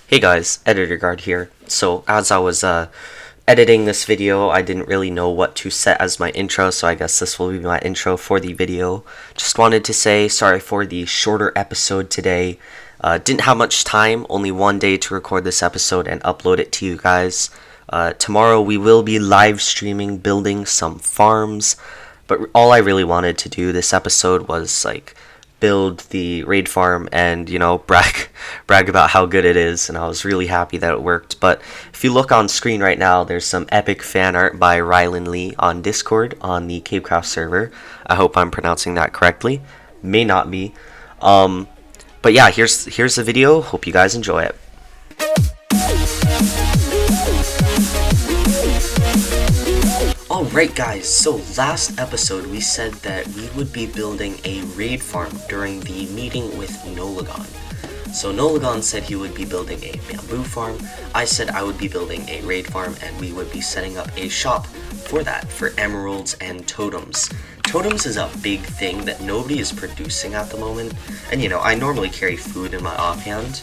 Hey guys, Editor Guard here. So as I was editing this video, I didn't really know what to set as my intro, so I guess this will be my intro for the video. Just wanted to say sorry for the shorter episode today. Didn't have much time, only one day to record this episode and upload it to you guys. Tomorrow we will be live streaming building some farms, but all I really wanted to do this episode was build the raid farm and brag about how good it is, and I was really happy that it worked. But if you look on screen right now, there's some epic fan art by Rylan Lee on Discord on the Cavecraft server. I hope I'm pronouncing that correctly. May not be. But yeah, here's the video. Hope you guys enjoy it. Alright guys, so last episode we said that we would be building a raid farm during the meeting with Nolagon. So Nolagon said he would be building a bamboo farm, I said I would be building a raid farm, and we would be setting up a shop for that, for emeralds and totems. Totems is a big thing that nobody is producing at the moment, and I normally carry food in my offhand,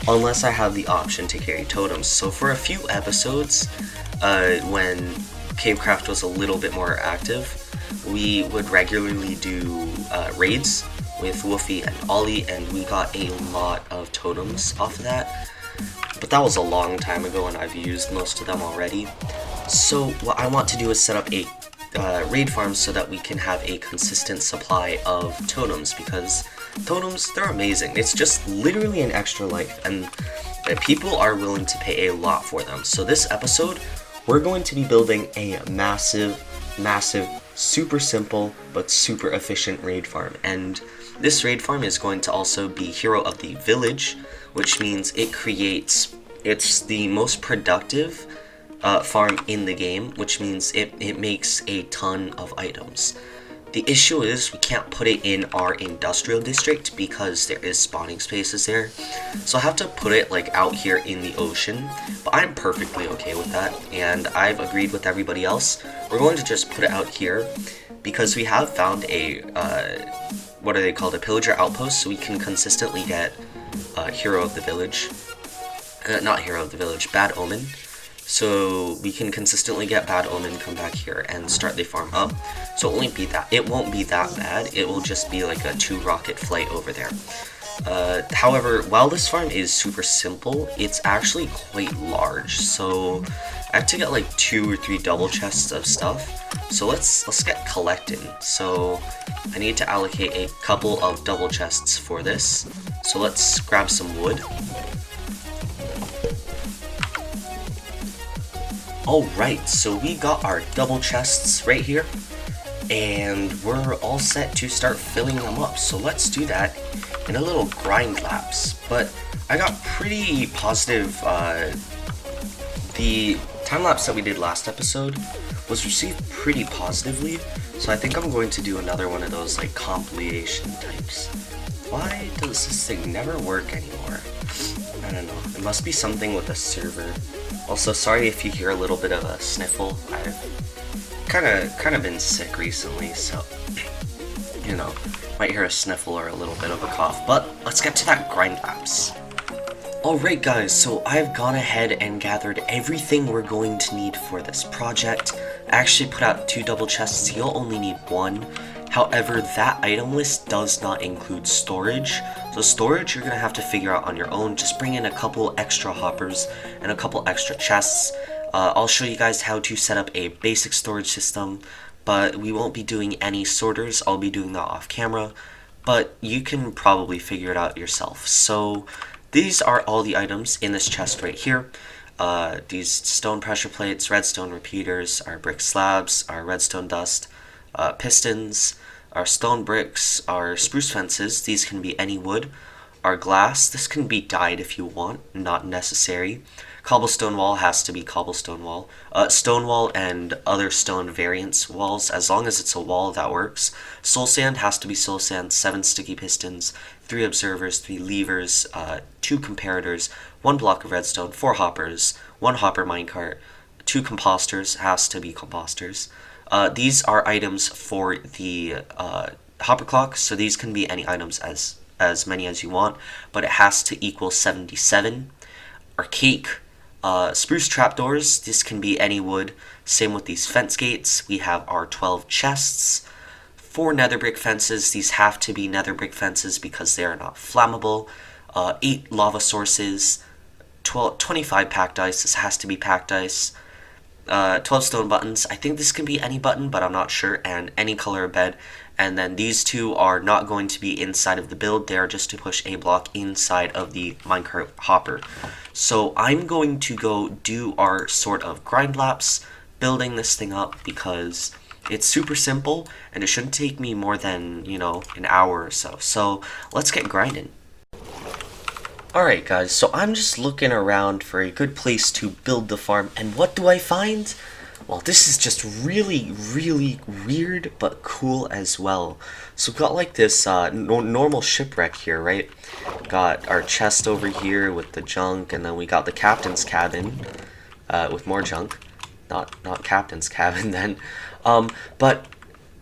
unless I have the option to carry totems. So for a few episodes, when Cavecraft was a little bit more active, we would regularly do raids with Woofy and Ollie, and we got a lot of totems off of that. But that was a long time ago, and I've used most of them already. So what I want to do is set up a raid farm so that we can have a consistent supply of totems, because totems, they're amazing. It's just literally an extra life, and people are willing to pay a lot for them. So this episode, we're going to be building a massive, super simple, but super efficient raid farm. And this raid farm is going to also be Hero of the Village, which means it's the most productive farm in the game, which means it makes a ton of items. The issue is we can't put it in our industrial district because there is spawning spaces there. So I have to put it out here in the ocean, but I'm perfectly okay with that, and I've agreed with everybody else. We're going to just put it out here because we have found a, what are they called, a pillager outpost, so we can consistently get Hero of the Village. Not Hero of the Village, Bad Omen. So we can consistently get Bad Omen, come back here, and start the farm up. So it won't be that bad. It will just be like a 2-rocket flight over there. However, while this farm is super simple, it's actually quite large. So I have to get 2 or 3 double chests of stuff. So let's get collecting. So I need to allocate a couple of double chests for this. So let's grab some wood. Alright, so we got our double chests right here, and we're all set to start filling them up. So let's do that in a little grind lapse. But I got pretty positive. The time lapse that we did last episode was received pretty positively, so I think I'm going to do another one of those compilation types. Why does this thing never work anymore? I don't know. It must be something with the server. Also, sorry if you hear a little bit of a sniffle. I've kind of been sick recently, so might hear a sniffle or a little bit of a cough. But let's get to that grind lapse. Alright guys, so I've gone ahead and gathered everything we're going to need for this project. I actually put out 2 double chests, you'll only need 1. However, that item list does not include storage. So storage you're going to have to figure out on your own. Just bring in a couple extra hoppers and a couple extra chests. I'll show you guys how to set up a basic storage system, but we won't be doing any sorters. I'll be doing that off camera, but you can probably figure it out yourself. So these are all the items in this chest right here. These stone pressure plates, redstone repeaters, our brick slabs, our redstone dust, pistons, our stone bricks, our spruce fences, these can be any wood, our glass, this can be dyed if you want, not necessary. Cobblestone wall has to be cobblestone wall. Stone wall and other stone variants walls, as long as it's a wall, that works. Soul sand has to be soul sand, 7 sticky pistons, 3 observers, 3 levers, 2 comparators, 1 block of redstone, 4 hoppers, 1 hopper minecart, 2 composters, has to be composters. These are items for the hopper clock, so these can be any items as many as you want, but it has to equal 77. our cake. Spruce trapdoors, this can be any wood. Same with these fence gates. We have our 12 chests. 4 nether brick fences, these have to be nether brick fences because they are not flammable. 8 lava sources. 25 packed ice, this has to be packed ice. 12 stone buttons, I think this can be any button, but I'm not sure, and any color of bed. And then these 2 are not going to be inside of the build, they are just to push a block inside of the minecart hopper. So I'm going to go do our sort of grind laps, building this thing up, because it's super simple, and it shouldn't take me more than, an hour or so. So let's get grinding. Alright guys, so I'm just looking around for a good place to build the farm, and what do I find? Well, this is just really, really weird, but cool as well. So we've got like this normal shipwreck here, right? Got our chest over here with the junk, and then we got the captain's cabin with more junk. Not captain's cabin then. But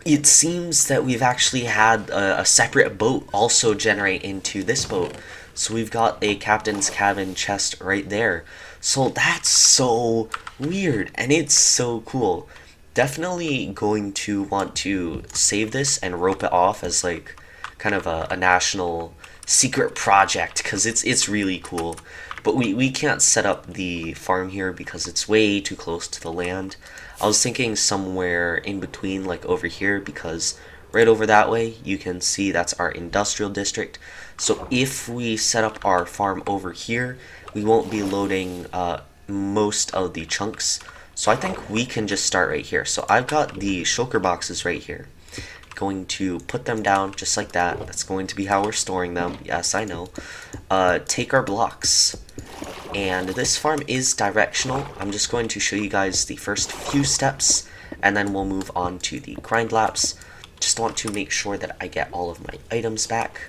it seems that we've actually had a separate boat also generate into this boat. So we've got a captain's cabin chest right there. So that's so weird, and it's so cool. Definitely going to want to save this and rope it off as like kind of a national secret project, because it's really cool. But we can't set up the farm here because it's way too close to the land. I was thinking somewhere in between, like over here, because right over that way you can see that's our industrial district. So if we set up our farm over here, we won't be loading most of the chunks. So I think we can just start right here. So I've got the shulker boxes right here. Going to put them down just like that. That's going to be how we're storing them. Yes, I know. Take our blocks. And this farm is directional. I'm just going to show you guys the first few steps, and then we'll move on to the grind laps. Just want to make sure that I get all of my items back.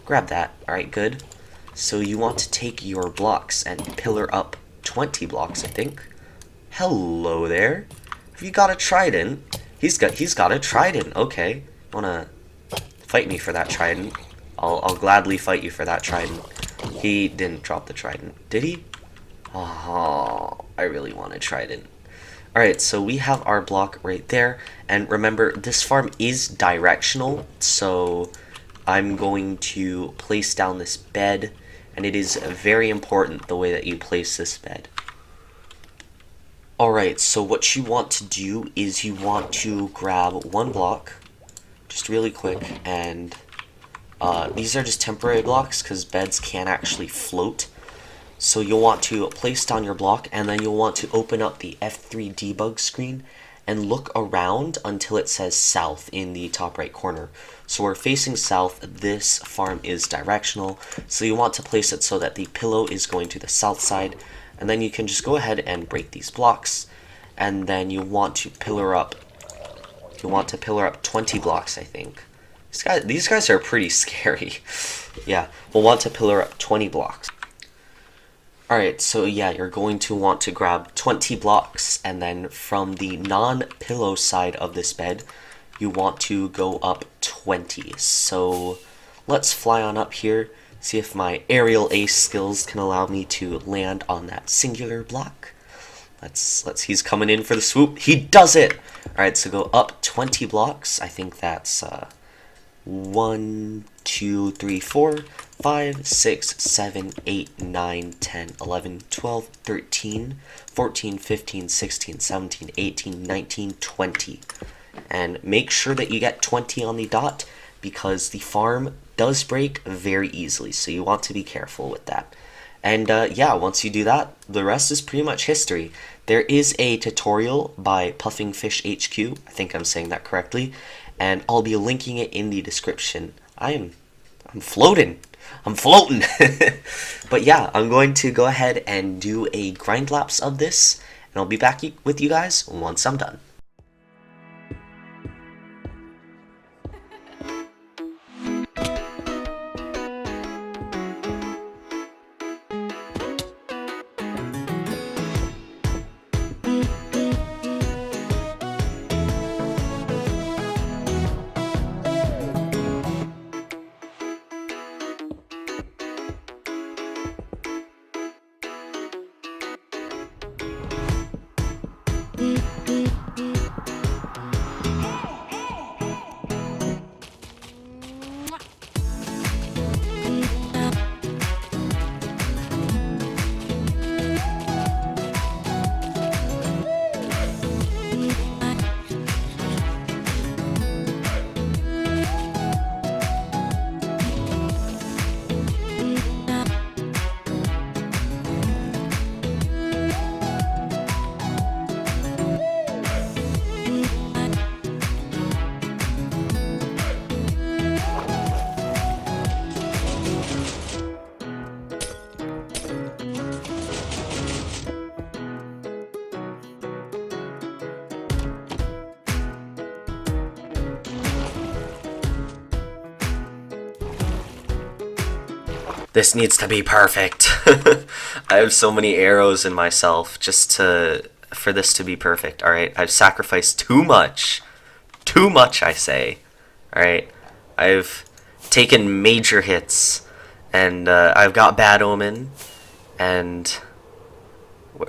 Grab that. Alright, good. So you want to take your blocks and pillar up 20 blocks, I think. Hello there. Have you got a trident? He's got a trident. Okay. Wanna fight me for that trident? I'll gladly fight you for that trident. He didn't drop the trident, did he? Oh, I really want a trident. Alright, so we have our block right there, and remember, this farm is directional, so I'm going to place down this bed, and it is very important the way that you place this bed. Alright, so what you want to do is you want to grab one block, just really quick, and these are just temporary blocks because beds can actually float. So you'll want to place down your block, and then you'll want to open up the F3 debug screen and look around until it says south in the top right corner. So we're facing south, this farm is directional, so you want to place it so that the pillow is going to the south side, and then you can just go ahead and break these blocks, and then you want to pillar up 20 blocks, I think. These guys are pretty scary. Yeah, we'll want to pillar up 20 blocks. Alright, so yeah, you're going to want to grab 20 blocks, and then from the non-pillow side of this bed, you want to go up 20. So let's fly on up here, see if my aerial ace skills can allow me to land on that singular block. He's coming in for the swoop. He does it! Alright, so go up 20 blocks. I think that's 1, 2, 3, 4, 5, 6, 7, 8, 9, 10, 11, 12, 13, 14, 15, 16, 17, 18, 19, 20. And make sure that you get 20 on the dot, because the farm does break very easily, so you want to be careful with that. And yeah, once you do that, the rest is pretty much history. There is a tutorial by Puffingfish HQ, I think I'm saying that correctly, and I'll be linking it in the description. I'm floating. I'm floating. But yeah, I'm going to go ahead and do a grind laps of this, and I'll be back with you guys once I'm done. This needs to be perfect. I have so many arrows in myself just for this to be perfect. Alright, I've sacrificed too much. Too much, I say. Alright, I've taken major hits. And I've got Bad Omen. And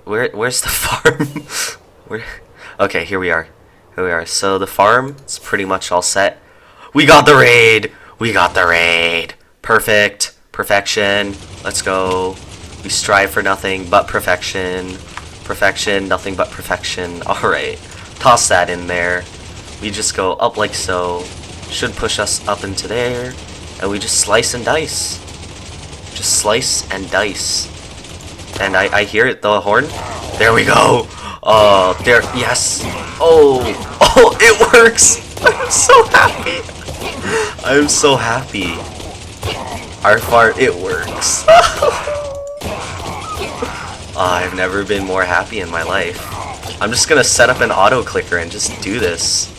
where's the farm? Okay, here we are. Here we are. So the farm is pretty much all set. We got the raid! We got the raid! Perfect. Perfection. Let's go. We strive for nothing but perfection. Perfection, nothing but perfection. Alright. Toss that in there. We just go up like so. Should push us up into there. And we just slice and dice. Just slice and dice. And I hear it, the horn. There we go. Oh, there. Yes. Oh, it works. I'm so happy. I'm so happy. Our fart, it works. I've never been more happy in my life. I'm just gonna set up an auto clicker and just do this.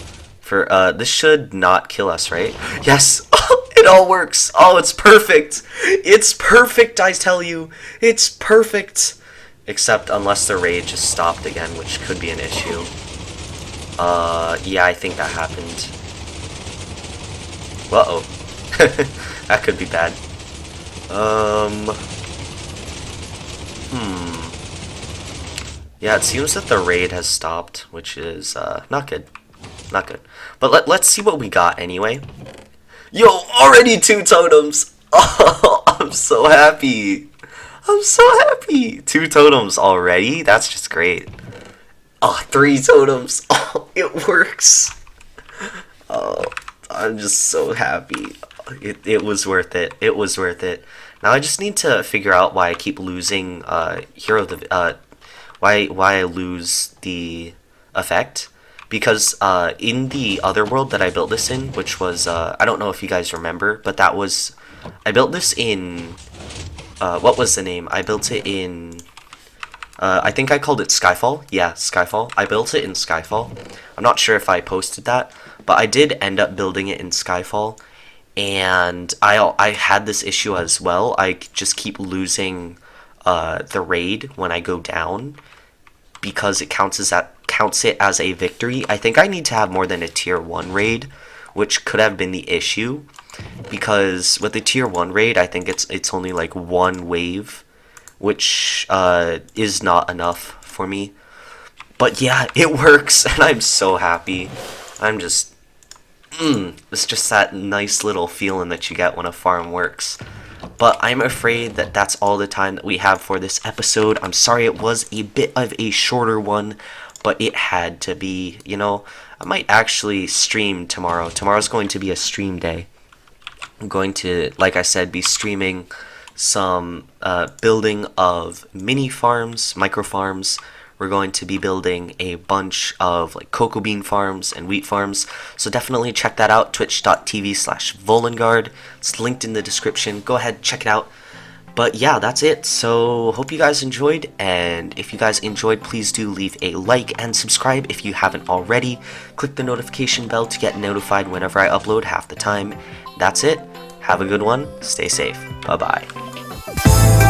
This should not kill us, right? Yes! It all works! Oh, it's perfect! It's perfect, I tell you! It's perfect! Except unless the raid just stopped again, which could be an issue. Yeah, I think that happened. Uh-oh. That could be bad. Yeah, it seems that the raid has stopped, which is, not good. Not good. But let's see what we got anyway. Yo, already 2 totems! Oh, I'm so happy! I'm so happy! 2 totems already? That's just great. Oh, 3 totems! Oh, it works! Oh, I'm just so happy. It was worth it. It was worth it. Now I just need to figure out why I keep losing why I lose the effect, because in the other world that I built this in, which was I don't know if you guys remember, but that was I built this in what was the name? I built it in I think I called it Skyfall. Yeah, Skyfall. I built it in Skyfall. I'm not sure if I posted that, but I did end up building it in Skyfall. And I had this issue as well. I just keep losing the raid when I go down because it counts it as a victory. I think I need to have more than a tier 1 raid, which could have been the issue, because with the tier 1 raid, I think it's only like 1 wave, which is not enough for me. But yeah, it works, and I'm so happy. I'm just it's just that nice little feeling that you get when a farm works. But I'm afraid that that's all the time that we have for this episode. I'm sorry it was a bit of a shorter one, but it had to be, you know. I might actually stream tomorrow. Tomorrow's going to be a stream day. I'm going to, like I said, be streaming some building of mini farms, micro farms. We're going to be building a bunch of like cocoa bean farms and wheat farms. So definitely check that out, twitch.tv/Volengaerd. It's linked in the description. Go ahead, check it out. But yeah, that's it. So hope you guys enjoyed. And if you guys enjoyed, please do leave a like and subscribe if you haven't already. Click the notification bell to get notified whenever I upload half the time. That's it. Have a good one. Stay safe. Bye-bye.